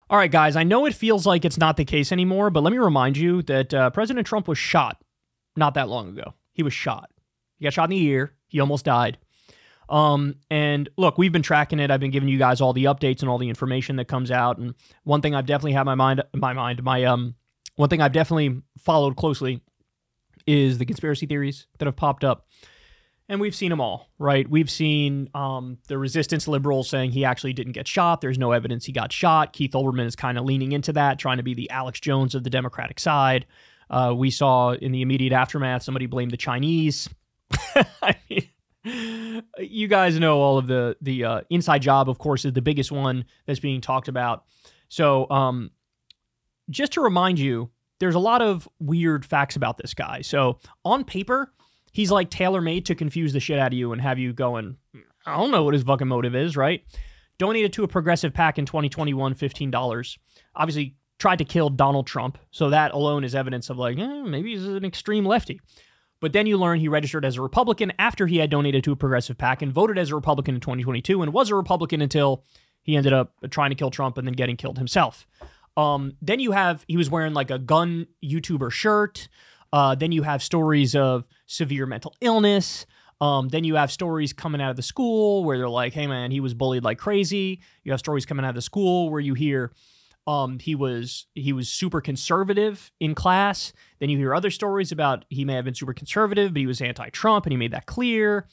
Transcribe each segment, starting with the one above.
All right, guys, I know it feels like it's not the case anymore, but let me remind you that President Trump was shot not that long ago. He was shot. He got shot in the ear. He almost died. And look, we've been tracking it. I've been giving you guys all the updates and all the information that comes out. And one thing I've definitely had one thing I've definitely followed closely is the conspiracy theories that have popped up. And we've seen them all, right? We've seen the resistance liberals saying he actually didn't get shot. There's no evidence he got shot. Keith Olbermann is kind of leaning into that, trying to be the Alex Jones of the Democratic side. We saw in the immediate aftermath, somebody blamed the Chinese. I mean, you guys know all of the inside job, of course, is the biggest one that's being talked about. So just to remind you, there's a lot of weird facts about this guy. So on paper, he's like tailor-made to confuse the shit out of you and have you going, I don't know what his fucking motive is, right? Donated to a progressive PAC in 2021, $15. Obviously tried to kill Donald Trump. So that alone is evidence of like, maybe he's an extreme lefty. But then you learn he registered as a Republican after he had donated to a progressive PAC and voted as a Republican in 2022 and was a Republican until he ended up trying to kill Trump and then getting killed himself. Then you have, he was wearing like a gun YouTuber shirt. Then you have stories of severe mental illness. Then you have stories coming out of the school where they're like, hey man, he was bullied like crazy. You have stories coming out of the school where you hear he was super conservative in class. Then you hear other stories about he may have been super conservative, but he was anti-Trump and he made that clear.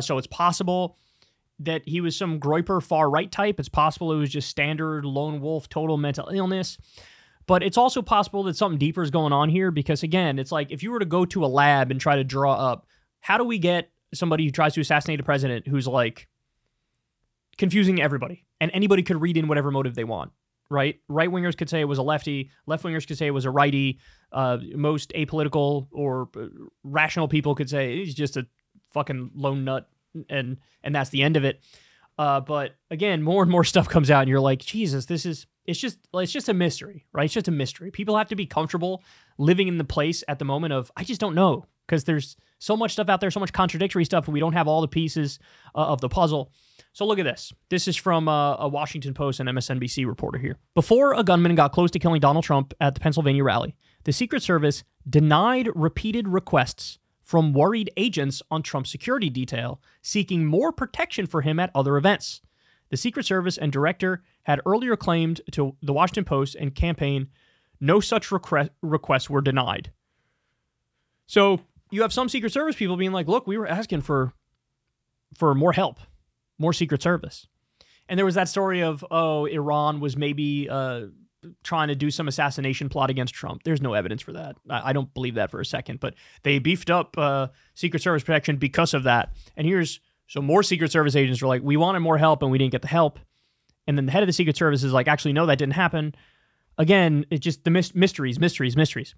So it's possible that he was some Groyper far-right type. It's possible it was just standard lone wolf, total mental illness. But it's also possible that something deeper is going on here because, again, it's like if you were to go to a lab and try to draw up, how do we get somebody who tries to assassinate a president who's like confusing everybody and anybody could read in whatever motive they want, right? Right-wingers could say it was a lefty. Left-wingers could say it was a righty. Most apolitical or rational people could say he's just a fucking lone nut and that's the end of it. But again, more and more stuff comes out and you're like, Jesus, it's just a mystery, right? It's just a mystery. People have to be comfortable living in the place at the moment of, I just don't know, because there's so much stuff out there, so much contradictory stuff, and we don't have all the pieces of the puzzle. So look at this. This is from a Washington Post and MSNBC reporter here. Before a gunman got close to killing Donald Trump at the Pennsylvania rally, the Secret Service denied repeated requests from worried agents on Trump's security detail, seeking more protection for him at other events. The Secret Service and director had earlier claimed to the Washington Post and campaign no such requests were denied. So you have some Secret Service people being like, look, we were asking for more help, more Secret Service. And there was that story of, Iran was maybe trying to do some assassination plot against Trump. There's no evidence for that. I don't believe that for a second, but they beefed up Secret Service protection because of that. And so more Secret Service agents were like, we wanted more help and we didn't get the help. And then the head of the Secret Service is like, actually, no, that didn't happen. Again, it's just the mysteries.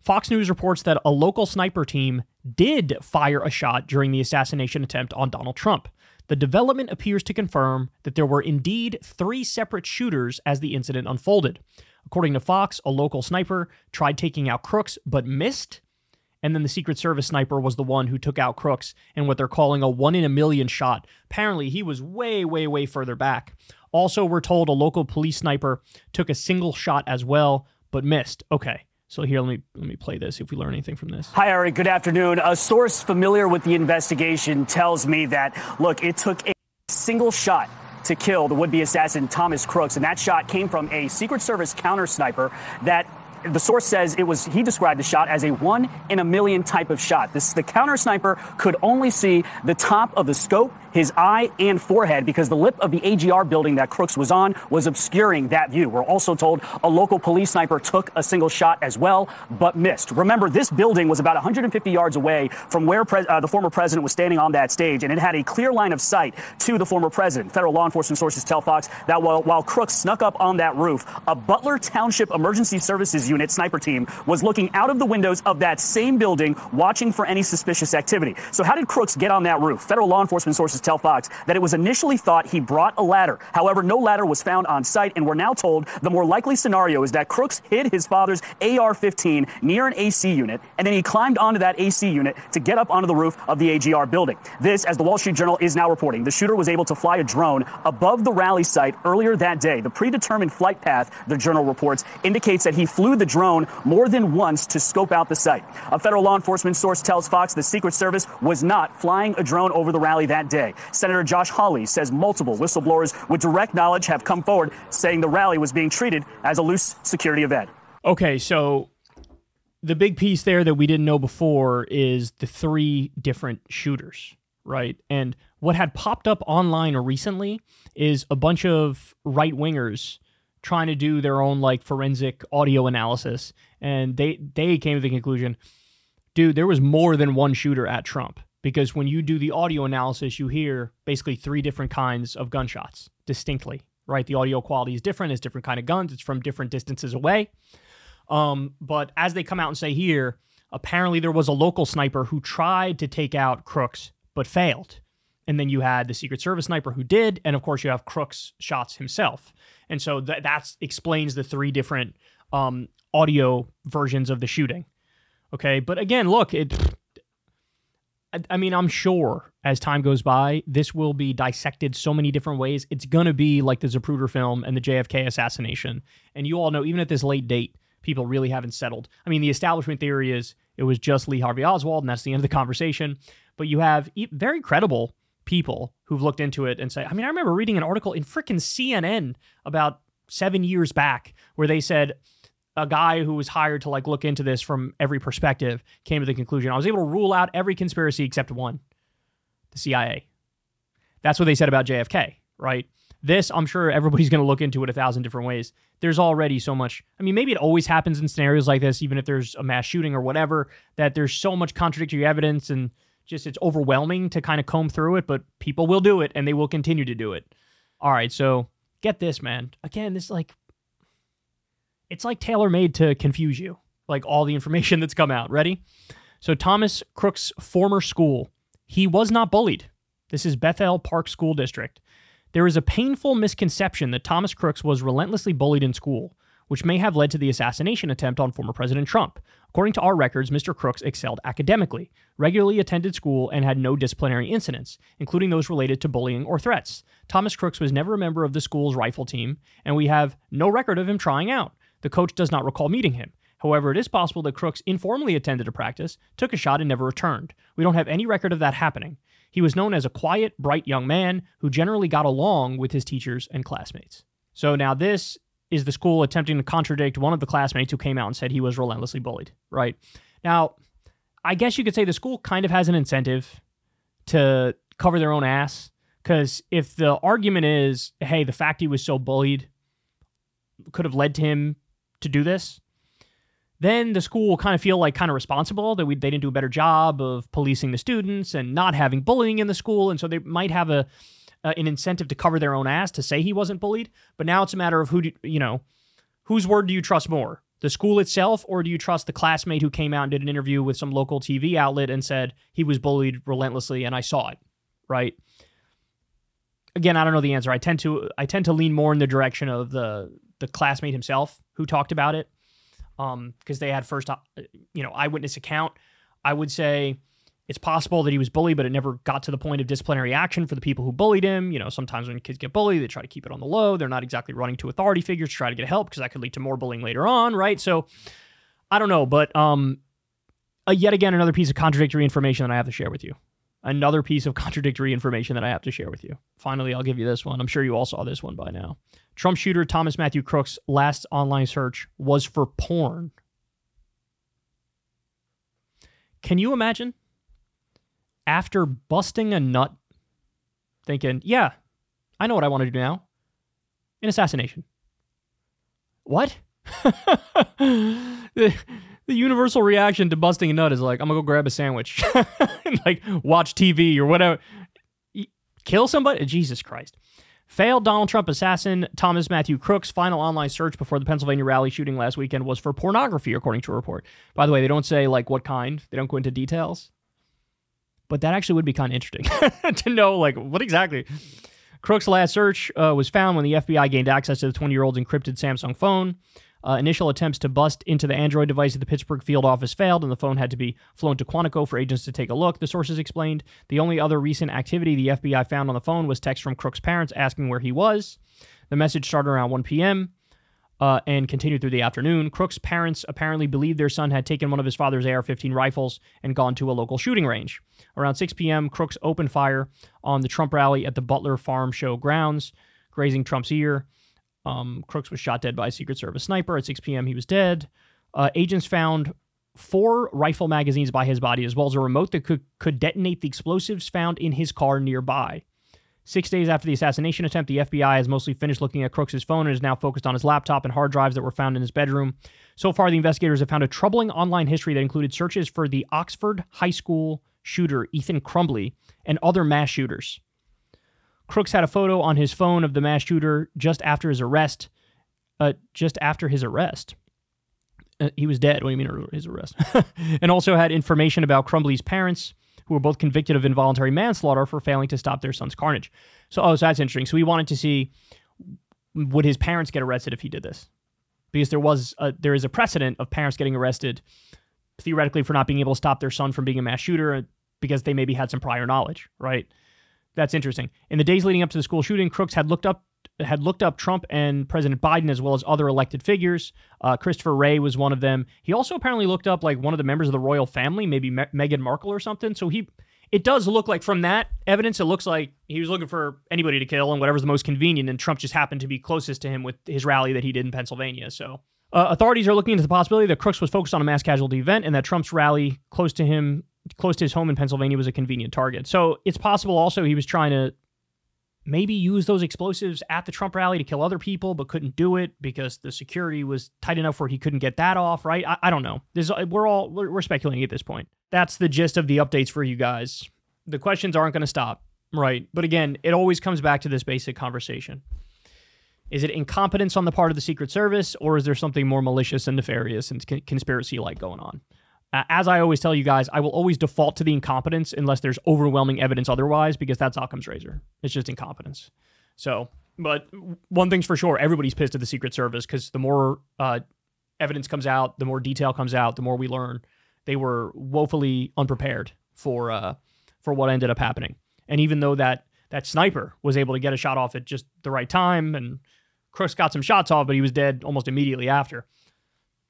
Fox News reports that a local sniper team did fire a shot during the assassination attempt on Donald Trump. The development appears to confirm that there were indeed 3 separate shooters as the incident unfolded. According to Fox, a local sniper tried taking out Crooks but missed. And then the Secret Service sniper was the one who took out Crooks in what they're calling a 1 in a million shot. Apparently, he was way, way, way further back. Also, we're told a local police sniper took a single shot as well, but missed. Okay, so here, let me play this, see if we learn anything from this. Hi, Eric. Good afternoon. A source familiar with the investigation tells me that, look, it took a single shot to kill the would-be assassin Thomas Crooks, and that shot came from a Secret Service counter sniper that the source says he described the shot as a 1 in a million type of shot. The counter sniper could only see the top of the scope, his eye, and forehead because the lip of the AGR building that Crooks was on was obscuring that view. We're also told a local police sniper took a single shot as well, but missed. Remember, this building was about 150 yards away from where the former president was standing on that stage, and it had a clear line of sight to the former president. Federal law enforcement sources tell Fox that while Crooks snuck up on that roof, a Butler Township Emergency Services unit sniper team was looking out of the windows of that same building, watching for any suspicious activity. So how did Crooks get on that roof? Federal law enforcement sources tell Fox that it was initially thought he brought a ladder. However, no ladder was found on site, and we're now told the more likely scenario is that Crooks hid his father's AR-15 near an AC unit, and then he climbed onto that AC unit to get up onto the roof of the AGR building. This, as the Wall Street Journal is now reporting, the shooter was able to fly a drone above the rally site earlier that day. The predetermined flight path, the Journal reports, indicates that he flew the drone more than once to scope out the site. A federal law enforcement source tells Fox the Secret Service was not flying a drone over the rally that day. Senator Josh Hawley says multiple whistleblowers with direct knowledge have come forward saying the rally was being treated as a loose security event. Okay, so the big piece there that we didn't know before is the 3 different shooters, right? And what had popped up online recently is a bunch of right-wingers trying to do their own like forensic audio analysis, and they came to the conclusion, dude, there was more than one shooter at Trump, because when you do the audio analysis, you hear basically 3 different kinds of gunshots distinctly, right? The audio quality is different. It's different kind of guns. It's from different distances away. But as they come out and say here, apparently there was a local sniper who tried to take out Crooks but failed. And then you had the Secret Service sniper who did, and of course you have Crooks' shots himself. And so that explains the 3 different audio versions of the shooting. Okay, but again, look, I mean, I'm sure as time goes by, this will be dissected so many different ways. It's going to be like the Zapruder film and the JFK assassination. And you all know, even at this late date, people really haven't settled. I mean, the establishment theory is it was just Lee Harvey Oswald, and that's the end of the conversation. But you have very credible people who've looked into it and say, I mean, I remember reading an article in frickin' CNN about 7 years back where they said a guy who was hired to like look into this from every perspective came to the conclusion, I was able to rule out every conspiracy except one, the CIA. That's what they said about JFK, right? This, I'm sure everybody's going to look into it 1,000 different ways. There's already so much. I mean, maybe it always happens in scenarios like this, even if there's a mass shooting or whatever, that there's so much contradictory evidence and just it's overwhelming to kind of comb through it, but people will do it and they will continue to do it. All right, so get this, man. Again, this it's like tailor-made to confuse you, like all the information that's come out. Ready? So Thomas Crook's former school, he was not bullied. This is Bethel Park School District. There is a painful misconception that Thomas Crooks was relentlessly bullied in school, which may have led to the assassination attempt on former President Trump. According to our records, Mr. Crooks excelled academically, regularly attended school, and had no disciplinary incidents, including those related to bullying or threats. Thomas Crooks was never a member of the school's rifle team, and we have no record of him trying out. The coach does not recall meeting him. However, it is possible that Crooks informally attended a practice, took a shot, and never returned. We don't have any record of that happening. He was known as a quiet, bright young man who generally got along with his teachers and classmates. So now this is the school attempting to contradict one of the classmates who came out and said he was relentlessly bullied, right? Now, I guess you could say the school kind of has an incentive to cover their own ass, because if the argument is, hey, the fact he was so bullied could have led to him to do this, then the school will kind of feel like kind of responsible that they didn't do a better job of policing the students and not having bullying in the school, and so they might have an incentive to cover their own ass to say he wasn't bullied. But now it's a matter of whose word do you trust more? The school itself, or do you trust the classmate who came out and did an interview with some local TV outlet and said he was bullied relentlessly and I saw it, right? Again, I don't know the answer. I tend to lean more in the direction of the classmate himself who talked about it, because they had first eyewitness account. I would say it's possible that he was bullied, but it never got to the point of disciplinary action for the people who bullied him. Sometimes when kids get bullied, they try to keep it on the low. They're not exactly running to authority figures to try to get help, because that could lead to more bullying later on, right? So I don't know, but yet again, another piece of contradictory information that I have to share with you. Another piece of contradictory information that I have to share with you. Finally, I'll give you this one. I'm sure you all saw this one by now. Trump shooter Thomas Matthew Crooks' last online search was for porn. Can you imagine? After busting a nut, thinking, yeah, I know what I want to do now. An assassination. What? The universal reaction to busting a nut is like, I'm going to go grab a sandwich and like watch TV or whatever. Kill somebody? Jesus Christ. Failed Donald Trump assassin Thomas Matthew Crooks' final online search before the Pennsylvania rally shooting last weekend was for pornography, according to a report. By the way, they don't say, like, what kind. They don't go into details. But that actually would be kind of interesting to know, like, what exactly. Crooks' last search was found when the FBI gained access to the 20-year-old's encrypted Samsung phone. Initial attempts to bust into the Android device at the Pittsburgh field office failed, and the phone had to be flown to Quantico for agents to take a look, the sources explained. The only other recent activity the FBI found on the phone was text from Crooks' parents asking where he was. The message started around 1 p.m. And continued through the afternoon. Crooks' parents apparently believed their son had taken one of his father's AR-15 rifles and gone to a local shooting range. Around 6 p.m., Crooks opened fire on the Trump rally at the Butler Farm Show grounds, grazing Trump's ear. Crooks was shot dead by a Secret Service sniper. At 6 p.m., he was dead. Agents found 4 rifle magazines by his body, as well as a remote that could detonate the explosives found in his car nearby. 6 days after the assassination attempt, the FBI has mostly finished looking at Crooks' phone and is now focused on his laptop and hard drives that were found in his bedroom. So far, the investigators have found a troubling online history that included searches for the Oxford High School shooter Ethan Crumbley and other mass shooters. Crooks had a photo on his phone of the mass shooter just after his arrest. He was dead. What do you mean his arrest? And also had information about Crumbley's parents, who were both convicted of involuntary manslaughter for failing to stop their son's carnage. So that's interesting. So we wanted to see, would his parents get arrested if he did this? Because there is a precedent of parents getting arrested theoretically for not being able to stop their son from being a mass shooter because they maybe had some prior knowledge, right? That's interesting. In the days leading up to the school shooting, Crooks had looked up Trump and President Biden as well as other elected figures. Christopher Wray was one of them. He also apparently looked up like one of the members of the royal family, maybe Meghan Markle or something. So it does look like from that evidence, it looks like he was looking for anybody to kill and whatever's the most convenient. And Trump just happened to be closest to him with his rally that he did in Pennsylvania. So authorities are looking into the possibility that Crooks was focused on a mass casualty event and that Trump's rally close to his home in Pennsylvania was a convenient target. So it's possible also he was trying to maybe use those explosives at the Trump rally to kill other people, but couldn't do it because the security was tight enough where he couldn't get that off, right? I don't know. We're speculating at this point. That's the gist of the updates for you guys. The questions aren't going to stop, right? But again, it always comes back to this basic conversation. Is it incompetence on the part of the Secret Service, or is there something more malicious and nefarious and conspiracy-like going on? As I always tell you guys, I will always default to the incompetence unless there's overwhelming evidence otherwise, because that's Occam's razor. It's just incompetence. So, but one thing's for sure, everybody's pissed at the Secret Service because the more evidence comes out, the more detail comes out, the more we learn. They were woefully unprepared for what ended up happening. And even though that sniper was able to get a shot off at just the right time, and Crooks got some shots off, but he was dead almost immediately after.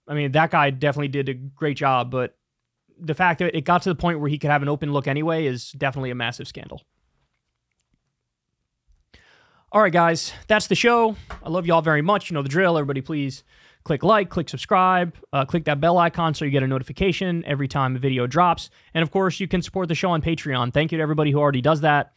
I mean, that guy definitely did a great job, but the fact that it got to the point where he could have an open look anyway is definitely a massive scandal. All right, guys, that's the show. I love y'all very much. You know the drill. Everybody, please click like, click subscribe, click that bell icon so you get a notification every time a video drops. And of course, you can support the show on Patreon. Thank you to everybody who already does that.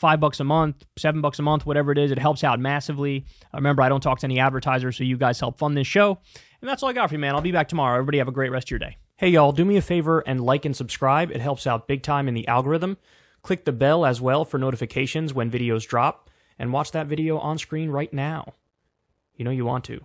$5 a month, $7 a month, whatever it is. It helps out massively. Remember, I don't talk to any advertisers, so you guys help fund this show. And that's all I got for you, man. I'll be back tomorrow. Everybody have a great rest of your day. Hey, y'all, do me a favor and like and subscribe. It helps out big time in the algorithm. Click the bell as well for notifications when videos drop. And watch that video on screen right now. You know you want to.